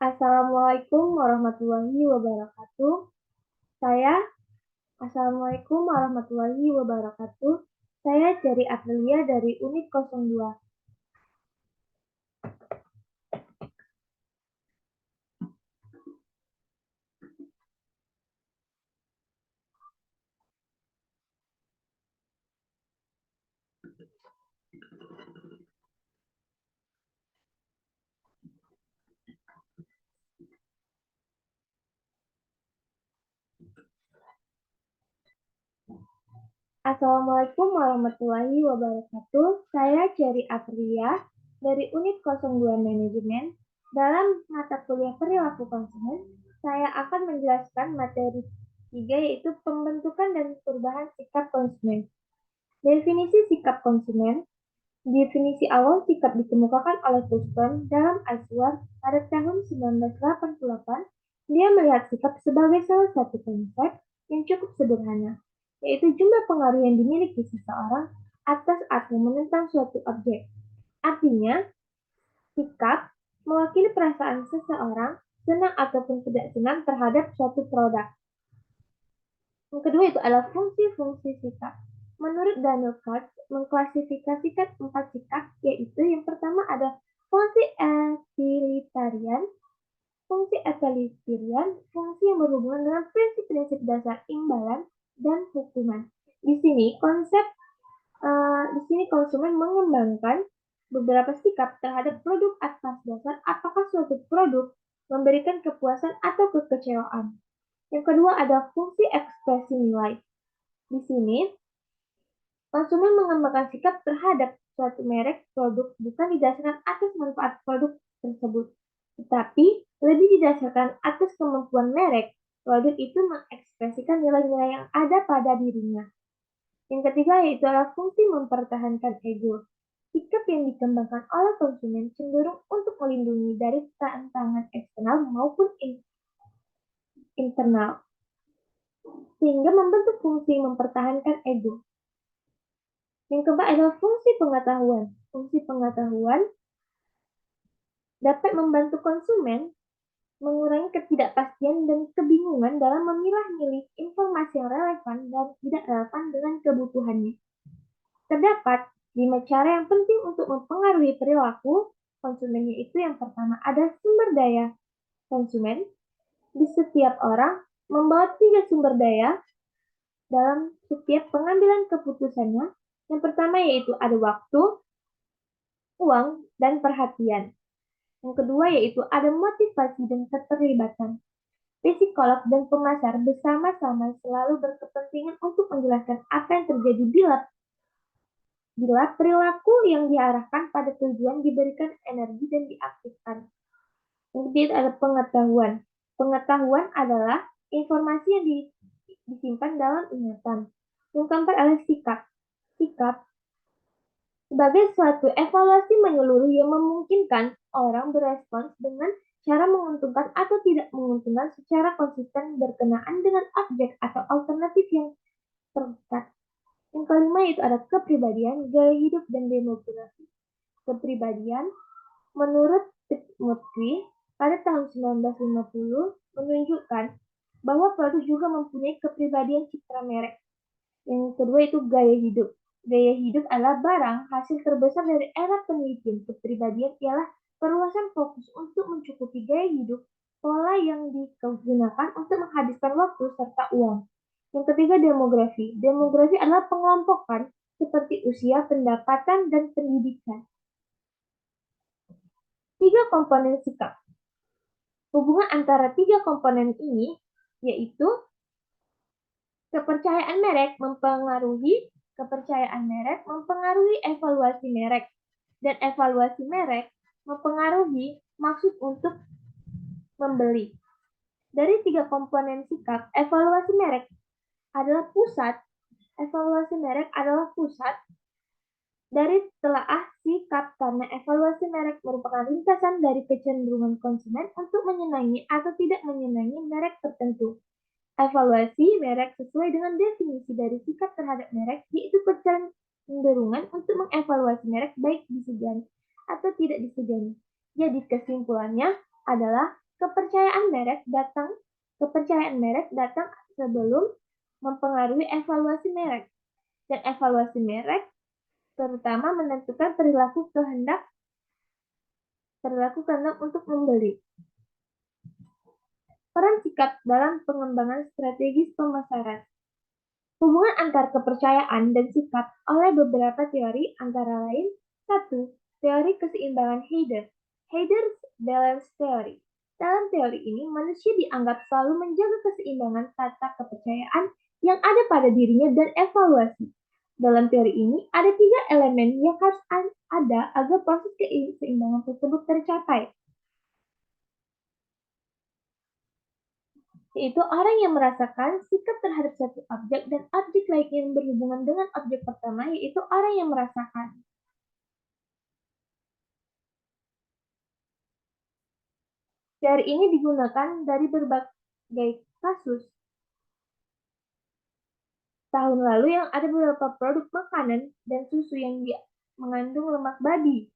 Assalamualaikum warahmatullahi wabarakatuh. Saya Assalamualaikum warahmatullahi wabarakatuh. Saya Jari Aprilia dari Unit 02. Assalamualaikum warahmatullahi wabarakatuh. Saya Jari Aprilia dari Unit 02 Manajemen. Dalam mata kuliah perilaku konsumen, saya akan menjelaskan materi 3 yaitu pembentukan dan perubahan sikap konsumen. Definisi sikap konsumen. Definisi awal sikap dikemukakan oleh Thurston dalam Ashworth pada tahun 1988. Dia melihat sikap sebagai salah satu konsep yang cukup sederhana, yaitu jumlah pengaruh yang dimiliki seseorang atas atau menentang suatu objek. Artinya, sikap mewakili perasaan seseorang senang ataupun tidak senang terhadap suatu produk. Yang kedua itu adalah fungsi-fungsi sikap. Menurut Daniel Katz, mengklasifikasikan 4 sikap, yaitu yang pertama ada fungsi egalitarian, fungsi yang berhubungan dengan prinsip-prinsip dasar imbalan dan hukuman. Di sini konsumen mengembangkan beberapa sikap terhadap produk atas dasar apakah suatu produk memberikan kepuasan atau kekecewaan. Yang kedua ada fungsi ekspresi nilai. Di sini, konsumen mengembangkan sikap terhadap suatu merek produk bukan didasarkan atas manfaat produk tersebut, tetapi lebih didasarkan atas kemampuan merek produk itu mengekspresikan nilai-nilai yang ada pada dirinya. Yang ketiga yaitu adalah fungsi mempertahankan ego. Sikap yang dikembangkan oleh konsumen cenderung untuk melindungi dari tantangan eksternal maupun internal, sehingga membentuk fungsi mempertahankan ego. Yang keempat adalah fungsi pengetahuan. Fungsi pengetahuan dapat membantu konsumen mengurangi ketidakpastian dan kebingungan dalam memilah-milih informasi yang relevan dan tidak relevan dengan kebutuhannya. Terdapat 5 cara yang penting untuk mempengaruhi perilaku konsumen, yaitu yang pertama ada sumber daya konsumen. Di setiap orang membawa 3 sumber daya dalam setiap pengambilan keputusannya. Yang pertama yaitu ada waktu, uang, dan perhatian. Yang kedua yaitu ada motivasi dan keterlibatan. Psikolog dan pemasar bersama-sama selalu berkepentingan untuk menjelaskan apa yang terjadi bila perilaku yang diarahkan pada tujuan diberikan energi dan diaktifkan. Yang ketiga ada pengetahuan. Pengetahuan adalah informasi yang disimpan dalam ingatan. Yang keempat adalah sikap. Sikap sebagai suatu evaluasi menyeluruh yang memungkinkan orang berespons dengan cara menguntungkan atau tidak menguntungkan secara konsisten berkenaan dengan objek atau alternatif yang terdekat. Yang kelima yaitu ada kepribadian, gaya hidup, dan demografi. Kepribadian, menurut Pitmurky pada tahun 1950 menunjukkan bahwa produk juga mempunyai kepribadian citra merek. Yang kedua itu gaya hidup. Gaya hidup adalah barang hasil terbesar dari era penelitian. Kepribadian ialah perluasan fokus untuk mencukupi gaya hidup, pola yang digunakan untuk menghabiskan waktu, serta uang. Yang ketiga demografi. Demografi adalah pengelompokan seperti usia, pendapatan, dan pendidikan. 3 komponen sikap. Hubungan antara 3 komponen ini yaitu kepercayaan merek mempengaruhi evaluasi merek, dan evaluasi merek mempengaruhi maksud untuk membeli. Dari 3 komponen sikap, evaluasi merek adalah pusat dari telaah sikap karena evaluasi merek merupakan ringkasan dari kecenderungan konsumen untuk menyenangi atau tidak menyenangi merek tertentu. Evaluasi merek sesuai dengan definisi dari sikap terhadap merek, yaitu kecenderungan untuk mengevaluasi merek baik disegani atau tidak disegani. Jadi kesimpulannya adalah Kepercayaan merek datang sebelum mempengaruhi evaluasi merek, dan evaluasi merek terutama menentukan perilaku kehendak untuk membeli. Peran sikap dalam pengembangan strategis pemasaran. Hubungan antar kepercayaan dan sikap oleh beberapa teori antara lain: 1. Teori keseimbangan Heider's Balance Theory. Dalam teori ini, manusia dianggap selalu menjaga keseimbangan tata kepercayaan yang ada pada dirinya dan evaluasi. Dalam teori ini, ada 3 elemen yang harus ada agar proses keseimbangan tersebut tercapai, yaitu orang yang merasakan sikap terhadap satu objek dan objek lain yang berhubungan dengan objek pertama, yaitu orang yang merasakan. Teori ini digunakan dari berbagai kasus. Tahun lalu yang ada beberapa produk makanan dan susu yang mengandung lemak babi.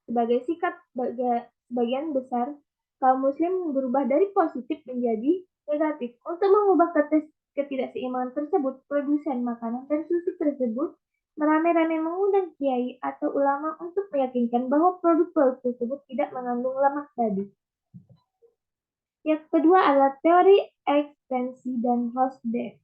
Sebagai sikap sebagian besar kaum muslim berubah dari positif menjadi negatif. Untuk mengubah ketidakseimbangan tersebut, produsen makanan dan susu tersebut meramai-ramai mengundang kiai atau ulama untuk meyakinkan bahwa produk-produk tersebut tidak mengandung lemak babi. Yang kedua adalah teori ekstensi dan Hofstede.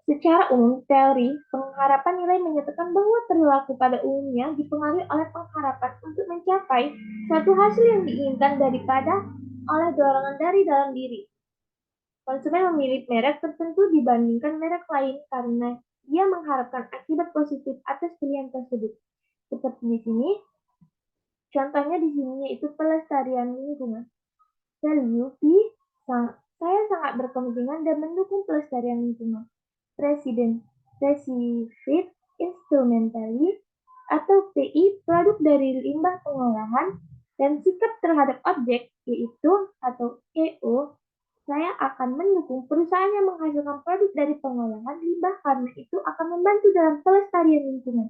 Secara umum, teori pengharapan nilai menyatakan bahwa perilaku pada umumnya dipengaruhi oleh pengharapan untuk mencapai suatu hasil yang diinginkan daripada oleh dorongan dari dalam diri. Konsumen memilih merek tertentu dibandingkan merek lain karena dia mengharapkan akibat positif atas pilihan tersebut. Seperti di sini, contohnya di sini yaitu pelestarian lingkungan. Value P, saya sangat berkepentingan dan mendukung pelestarian lingkungan. Presiden, Pacific Instrumentally, atau PI, produk dari limbah pengolahan, dan sikap terhadap objek, yaitu atau EO, saya akan mendukung perusahaan yang menghasilkan produk dari pengolahan limbah karena itu akan membantu dalam pelestarian lingkungan.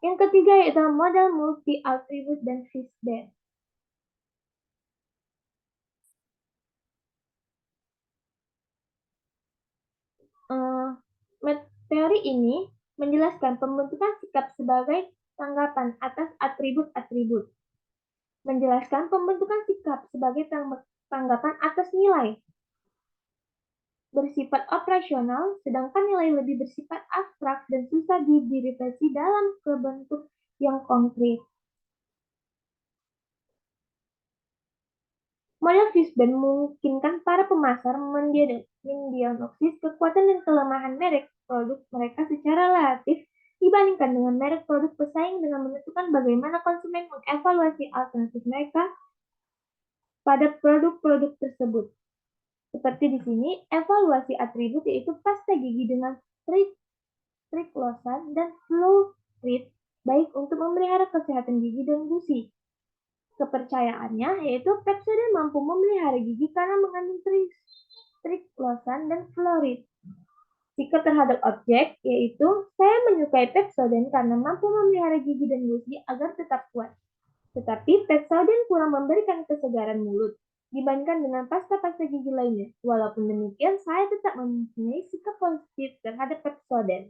Yang ketiga yaitu model multi-attribute dan Fishbane. Teori ini menjelaskan pembentukan sikap sebagai tanggapan atas atribut-atribut. Menjelaskan pembentukan sikap sebagai tanggapan atas nilai bersifat operasional, sedangkan nilai lebih bersifat abstrak dan susah diderivasi dalam bentuk yang konkret. Model Fishbane memungkinkan para pemasar mendiagnosis kekuatan dan kelemahan merek produk mereka secara relatif dibandingkan dengan merek produk pesaing dengan menentukan bagaimana konsumen mengevaluasi alternatif mereka pada produk-produk tersebut. Seperti di sini, evaluasi atribut yaitu pasta gigi dengan triclosan dan fluoride baik untuk memelihara kesehatan gigi dan gusi. Kepercayaannya yaitu Pepsodent mampu memelihara gigi karena mengandung triclosan dan fluoride. Sikap terhadap objek yaitu saya menyukai Pepsodent karena mampu memelihara gigi dan gusi agar tetap kuat. Tetapi Pepsodent kurang memberikan kesegaran mulut dibandingkan dengan pasta-pasta gigi lainnya. Walaupun demikian, saya tetap mempunyai sikap positif terhadap Pepsodent.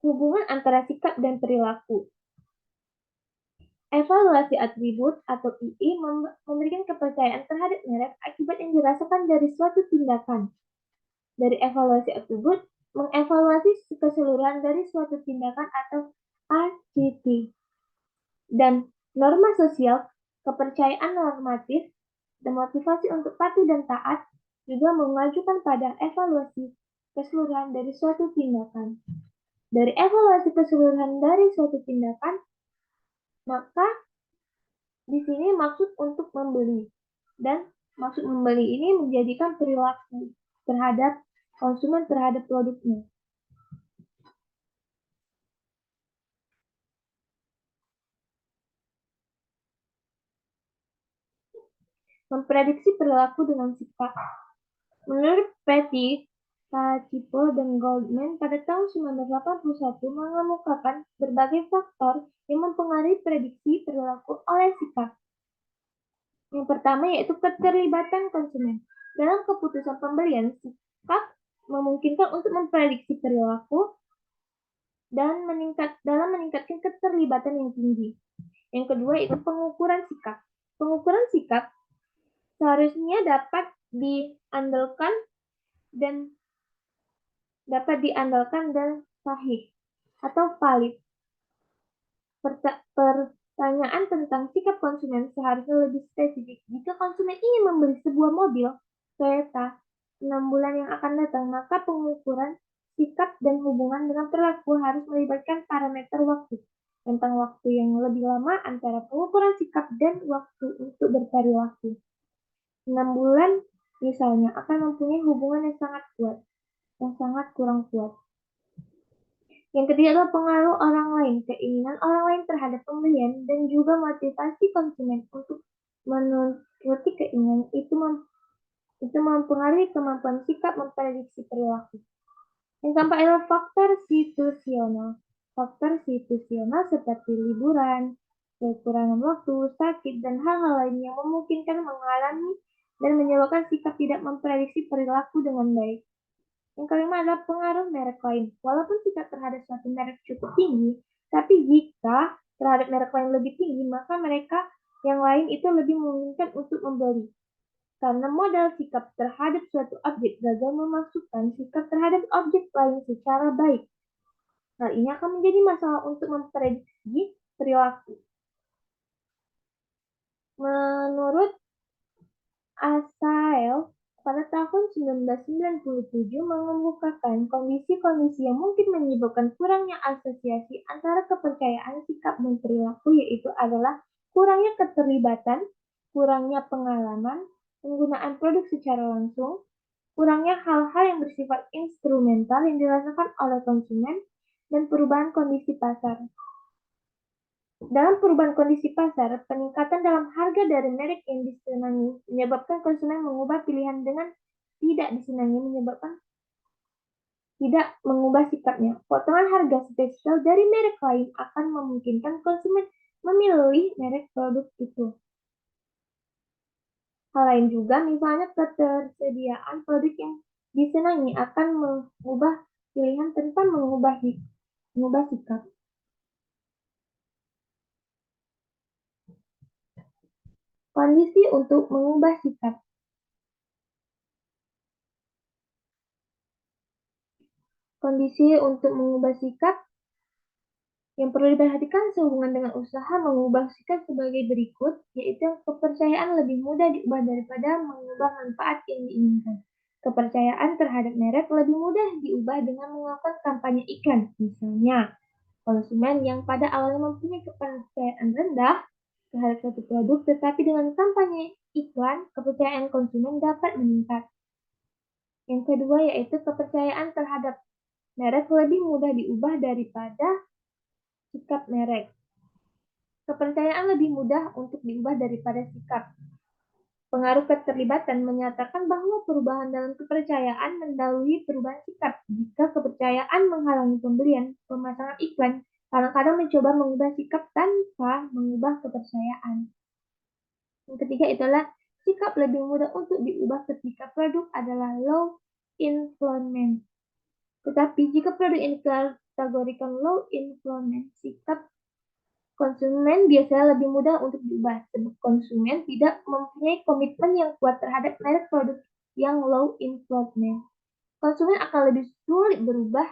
Hubungan antara sikap dan perilaku. Evaluasi atribut atau II memberikan kepercayaan terhadap merek akibat yang dirasakan dari suatu tindakan. Dari evaluasi atribut, mengevaluasi keseluruhan dari suatu tindakan atau ACT. Dan norma sosial, kepercayaan normatif, dan motivasi untuk patuh dan taat juga mengajukan pada evaluasi keseluruhan dari suatu tindakan. Dari evaluasi keseluruhan dari suatu tindakan, maka di sini maksud untuk membeli. Dan maksud membeli ini menjadikan perilaku terhadap konsumen terhadap produknya. Memprediksi perilaku dengan sikap. Menurut Petty, Cipo dan Goldman pada tahun 1981 mengemukakan berbagai faktor yang mempengaruhi prediksi perilaku oleh sikap. Yang pertama yaitu keterlibatan konsumen. Dalam keputusan pembelian, sikap memungkinkan untuk memprediksi perilaku dan meningkatkan keterlibatan yang tinggi. Yang kedua itu pengukuran sikap. Pengukuran sikap seharusnya dapat diandalkan dan sahih atau valid. Pertanyaan tentang sikap konsumen seharusnya lebih spesifik. Jika konsumen ingin membeli sebuah mobil Toyota 6 bulan yang akan datang, maka pengukuran sikap dan hubungan dengan perilaku harus melibatkan parameter waktu. Tentang waktu yang lebih lama antara pengukuran sikap dan waktu untuk berperilaku. 6 bulan misalnya akan mempunyai hubungan yang sangat kurang kuat. Yang ketiga adalah pengaruh orang lain, keinginan orang lain terhadap pembelian dan juga motivasi konsumen untuk menuruti keinginan itu mempengaruhi kemampuan sikap memprediksi perilaku. Yang keempat adalah faktor situasional. Faktor situasional seperti liburan, kekurangan waktu, sakit, dan hal-hal lain yang memungkinkan mengalami dan menyebabkan sikap tidak memprediksi perilaku dengan baik. Yang kelima adalah pengaruh merek lain. Walaupun sikap terhadap suatu merek cukup tinggi, tapi jika terhadap merek lain lebih tinggi, maka mereka yang lain itu lebih memungkinkan untuk membeli. Karena modal sikap terhadap suatu objek gagal memasukkan sikap terhadap objek lain secara baik. Hal ini akan menjadi masalah untuk memprediksi perilaku. Menurut Asael, pada tahun 1997 mengemukakan kondisi-kondisi yang mungkin menyebabkan kurangnya asosiasi antara kepercayaan sikap dan perilaku, yaitu adalah kurangnya keterlibatan, kurangnya pengalaman, penggunaan produk secara langsung, kurangnya hal-hal yang bersifat instrumental yang dirasakan oleh konsumen, dan perubahan kondisi pasar. Dalam perubahan kondisi pasar, peningkatan dalam harga dari merek yang disenangi menyebabkan konsumen mengubah pilihan dengan tidak disenangi menyebabkan tidak mengubah sikapnya. Potongan harga spesial dari merek lain akan memungkinkan konsumen memilih merek produk itu. Hal lain juga, misalnya ketersediaan produk yang disenangi akan mengubah pilihan tanpa mengubah sikap. Kondisi untuk mengubah sikap. Kondisi untuk mengubah sikap yang perlu diperhatikan sehubungan dengan usaha mengubah sikap sebagai berikut, yaitu kepercayaan lebih mudah diubah daripada mengubah manfaat yang diinginkan. Kepercayaan terhadap merek lebih mudah diubah dengan melakukan kampanye iklan. Misalnya, konsumen yang pada awalnya mempunyai kepercayaan rendah terhadap suatu produk, tetapi dengan kampanye iklan, kepercayaan konsumen dapat meningkat. Yang kedua yaitu kepercayaan terhadap merek lebih mudah diubah daripada sikap merek. Kepercayaan lebih mudah untuk diubah daripada sikap. Pengaruh keterlibatan menyatakan bahwa perubahan dalam kepercayaan mendahului perubahan sikap. Jika kepercayaan menghalangi pembelian, pemasangan iklan kadang-kadang mencoba mengubah sikap tanpa mengubah kepercayaan. Yang ketiga itulah sikap lebih mudah untuk diubah ketika produk adalah low influence. Tetapi jika produk ini dikategorikan low influence, sikap konsumen biasanya lebih mudah untuk diubah, sebab konsumen tidak mempunyai komitmen yang kuat terhadap merek produk yang low influence. Konsumen akan lebih sulit berubah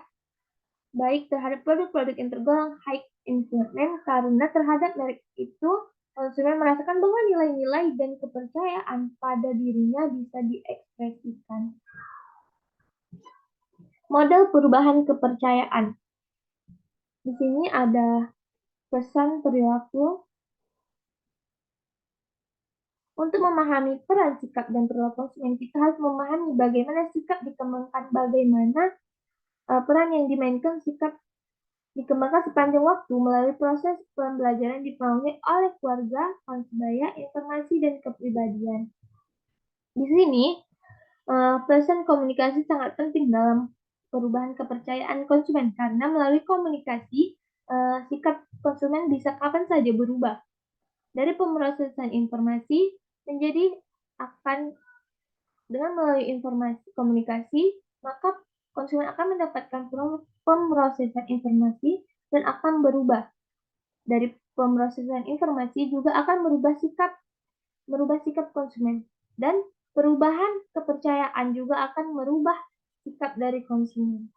baik terhadap produk-produk yang tergolong high influence karena terhadap merek itu konsumen merasakan bahwa nilai-nilai dan kepercayaan pada dirinya bisa diekspresikan. Model perubahan kepercayaan. Di sini ada pesan perilaku. Untuk memahami peran sikap dan perilaku konsumen, kita harus memahami bagaimana sikap dikembangkan, bagaimana peran yang dimainkan sikap dikembangkan sepanjang waktu melalui proses pembelajaran dipengaruhi oleh keluarga, sebaya, informasi, dan kepribadian. Di sini, pesan komunikasi sangat penting dalam perubahan kepercayaan konsumen karena melalui komunikasi, sikap konsumen bisa kapan saja berubah. Dari pemrosesan informasi menjadi akan dengan melalui informasi komunikasi, maka konsumen akan mendapatkan pemrosesan informasi dan akan berubah. Dari pemrosesan informasi juga akan merubah sikap konsumen dan perubahan kepercayaan juga akan merubah sikap dari konsumen.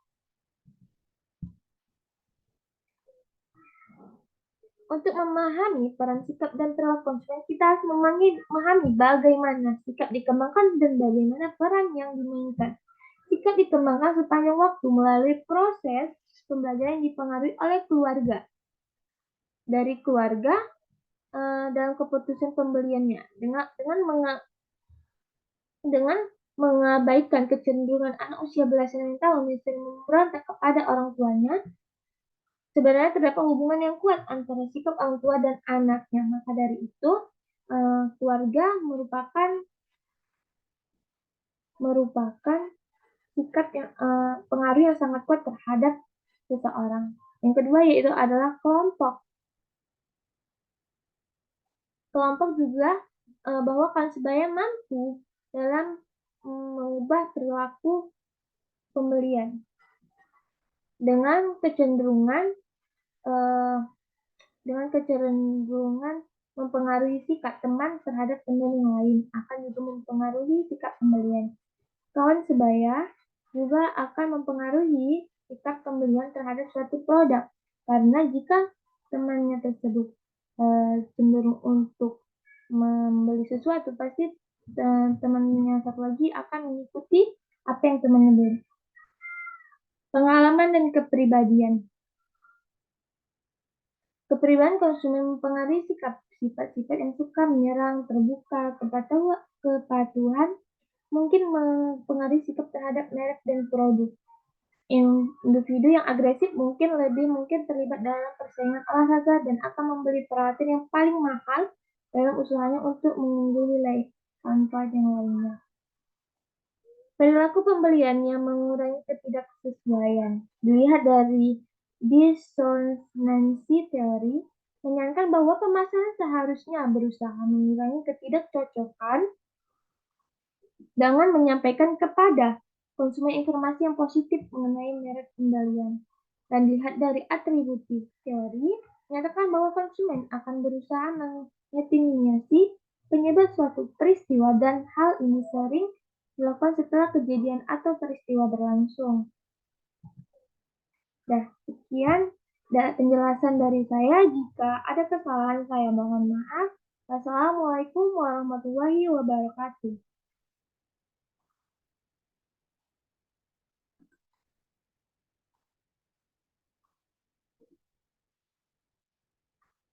Untuk memahami peran sikap dan perilaku konsumen, kita harus memahami bagaimana sikap dikembangkan dan bagaimana peran yang dimainkan. Sikap dikembangkan sepanjang waktu melalui proses pembelajaran yang dipengaruhi oleh keluarga. Dari keluarga dalam keputusan pembeliannya dengan mengabaikan kecenderungan anak usia belasan tahun yang sering memberontak kepada orang tuanya, sebenarnya terdapat hubungan yang kuat antara sikap orang tua dan anaknya. Maka dari itu, keluarga merupakan sikap yang pengaruh yang sangat kuat terhadap seseorang. Yang kedua yaitu adalah kelompok. Kelompok juga bahwa kaum sebaya mampu dalam mengubah perilaku pembelian dengan kecenderungan mempengaruhi sikap teman terhadap teman yang lain akan juga mempengaruhi sikap pembelian. Kawan sebaya juga akan mempengaruhi sikap pembelian terhadap suatu produk karena jika temannya tersebut cenderung untuk membeli sesuatu, pasti temannya satu lagi akan mengikuti apa yang temannya beli. Pengalaman dan kepribadian. Kepribadian konsumen mempengaruhi sifat-sifat yang suka menyerang, terbuka, kepatuhan, mungkin mempengaruhi sikap terhadap merek dan produk. Individu yang agresif mungkin terlibat dalam persaingan olahraga dan akan membeli peralatan yang paling mahal dalam usahanya untuk mengungguli tanpa yang lainnya. Perilaku pembelian yang mengurangi ketidaksesuaian. Dilihat dari disonansi teori, menyatakan bahwa pemasaran seharusnya berusaha mengurangi ketidakcocokan dengan menyampaikan kepada konsumen informasi yang positif mengenai merek kembalian. Dan dilihat dari atributif teori, menyatakan bahwa konsumen akan berusaha mengetimasi penyebab suatu peristiwa dan hal ini sering dilakukan setelah kejadian atau peristiwa berlangsung. Sekian penjelasan dari saya. Jika ada kesalahan, saya mohon maaf. Wassalamualaikum warahmatullahi wabarakatuh.